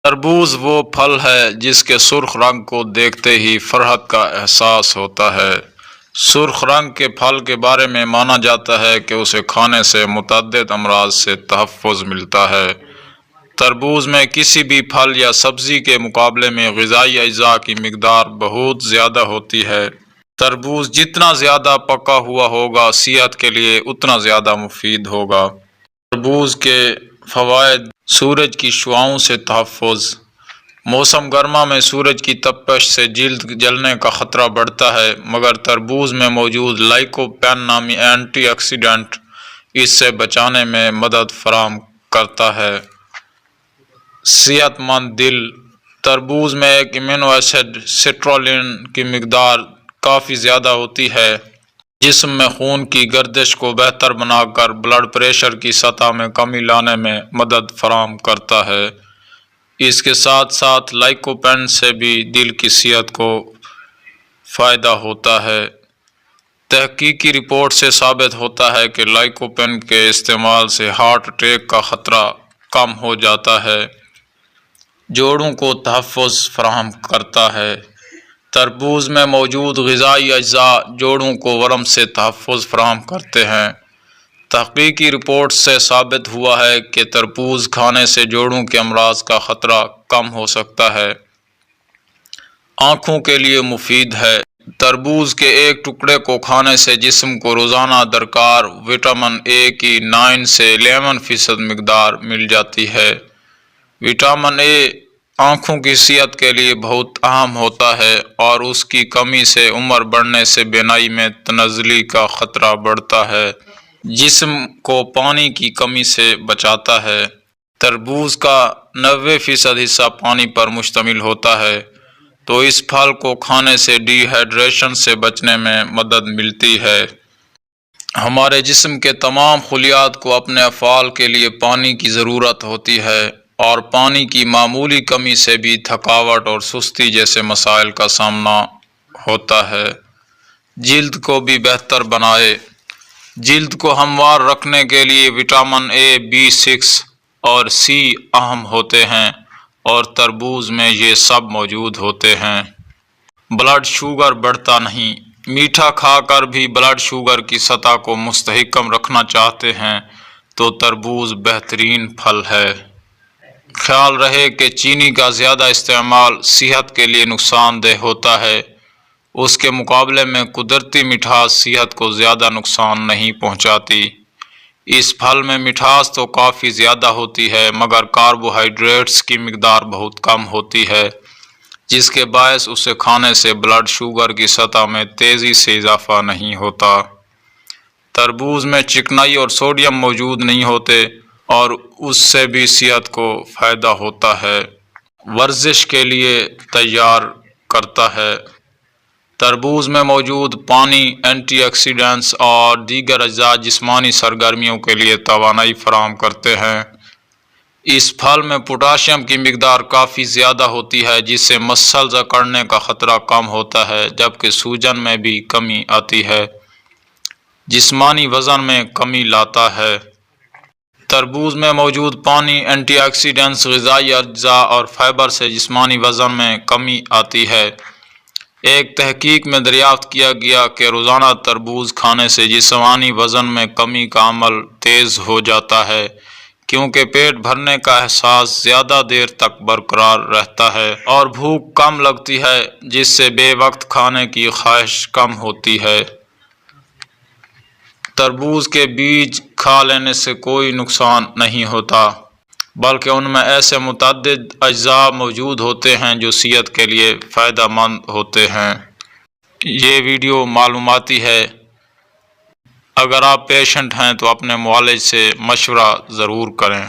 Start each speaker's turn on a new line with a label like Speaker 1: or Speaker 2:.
Speaker 1: تربوز وہ پھل ہے جس کے سرخ رنگ کو دیکھتے ہی فرحت کا احساس ہوتا ہے۔ سرخ رنگ کے پھل کے بارے میں مانا جاتا ہے کہ اسے کھانے سے متعدد امراض سے تحفظ ملتا ہے۔ تربوز میں کسی بھی پھل یا سبزی کے مقابلے میں غذائی اجزاء کی مقدار بہت زیادہ ہوتی ہے۔ تربوز جتنا زیادہ پکا ہوا ہوگا صحت کے لیے اتنا زیادہ مفید ہوگا۔ تربوز کے فوائد: سورج کی شعاؤں سے تحفظ۔ موسم گرما میں سورج کی تپش سے جلد جلنے کا خطرہ بڑھتا ہے، مگر تربوز میں موجود لائکوپین نامی اینٹی آکسیڈنٹ اس سے بچانے میں مدد فراہم کرتا ہے۔ صحت مند دل۔ تربوز میں ایک امینو ایسڈ سٹرولین کی مقدار کافی زیادہ ہوتی ہے، جسم میں خون کی گردش کو بہتر بنا کر بلڈ پریشر کی سطح میں کمی لانے میں مدد فراہم کرتا ہے۔ اس کے ساتھ ساتھ لائکوپین سے بھی دل کی صحت کو فائدہ ہوتا ہے۔ تحقیقی رپورٹ سے ثابت ہوتا ہے کہ لائکوپین کے استعمال سے ہارٹ اٹیک کا خطرہ کم ہو جاتا ہے۔ جوڑوں کو تحفظ فراہم کرتا ہے۔ تربوز میں موجود غذائی اجزاء جوڑوں کو ورم سے تحفظ فراہم کرتے ہیں۔ تحقیقی رپورٹ سے ثابت ہوا ہے کہ تربوز کھانے سے جوڑوں کے امراض کا خطرہ کم ہو سکتا ہے۔ آنکھوں کے لیے مفید ہے۔ تربوز کے ایک ٹکڑے کو کھانے سے جسم کو روزانہ درکار وٹامن اے کی 9 سے 11% مقدار مل جاتی ہے۔ وٹامن اے آنکھوں کی صحت کے لیے بہت اہم ہوتا ہے اور اس کی کمی سے عمر بڑھنے سے بینائی میں تنزلی کا خطرہ بڑھتا ہے۔ جسم کو پانی کی کمی سے بچاتا ہے۔ تربوز کا 90% حصہ پانی پر مشتمل ہوتا ہے، تو اس پھل کو کھانے سے ڈی ہائیڈریشن سے بچنے میں مدد ملتی ہے۔ ہمارے جسم کے تمام خلیات کو اپنے افعال کے لیے پانی کی ضرورت ہوتی ہے، اور پانی کی معمولی کمی سے بھی تھکاوٹ اور سستی جیسے مسائل کا سامنا ہوتا ہے۔ جلد کو بھی بہتر بنائے۔ جلد کو ہموار رکھنے کے لیے وٹامن اے، B6 اور C اہم ہوتے ہیں، اور تربوز میں یہ سب موجود ہوتے ہیں۔ بلڈ شوگر بڑھتا نہیں۔ میٹھا کھا کر بھی بلڈ شوگر کی سطح کو مستحکم رکھنا چاہتے ہیں تو تربوز بہترین پھل ہے۔ خیال رہے کہ چینی کا زیادہ استعمال صحت کے لیے نقصان دہ ہوتا ہے۔ اس کے مقابلے میں قدرتی مٹھاس صحت کو زیادہ نقصان نہیں پہنچاتی۔ اس پھل میں مٹھاس تو کافی زیادہ ہوتی ہے، مگر کاربوہائیڈریٹس کی مقدار بہت کم ہوتی ہے، جس کے باعث اسے کھانے سے بلڈ شوگر کی سطح میں تیزی سے اضافہ نہیں ہوتا۔ تربوز میں چکنائی اور سوڈیم موجود نہیں ہوتے، اور اس سے بھی صحت کو فائدہ ہوتا ہے۔ ورزش کے لیے تیار کرتا ہے۔ تربوز میں موجود پانی، اینٹی آکسیڈنٹس اور دیگر اجزاء جسمانی سرگرمیوں کے لیے توانائی فراہم کرتے ہیں۔ اس پھل میں پوٹاشیم کی مقدار کافی زیادہ ہوتی ہے، جس سے مسلز اکڑنے کا خطرہ کم ہوتا ہے، جبکہ سوجن میں بھی کمی آتی ہے۔ جسمانی وزن میں کمی لاتا ہے۔ تربوز میں موجود پانی، اینٹی آکسیڈنٹس، غذائی اجزاء اور فائبر سے جسمانی وزن میں کمی آتی ہے۔ ایک تحقیق میں دریافت کیا گیا کہ روزانہ تربوز کھانے سے جسمانی وزن میں کمی کا عمل تیز ہو جاتا ہے، کیونکہ پیٹ بھرنے کا احساس زیادہ دیر تک برقرار رہتا ہے اور بھوک کم لگتی ہے، جس سے بے وقت کھانے کی خواہش کم ہوتی ہے۔ تربوز کے بیج کھا لینے سے کوئی نقصان نہیں ہوتا، بلکہ ان میں ایسے متعدد اجزاء موجود ہوتے ہیں جو صحت کے لیے فائدہ مند ہوتے ہیں۔ یہ ویڈیو معلوماتی ہے۔ اگر آپ پیشنٹ ہیں تو اپنے معالج سے مشورہ ضرور کریں۔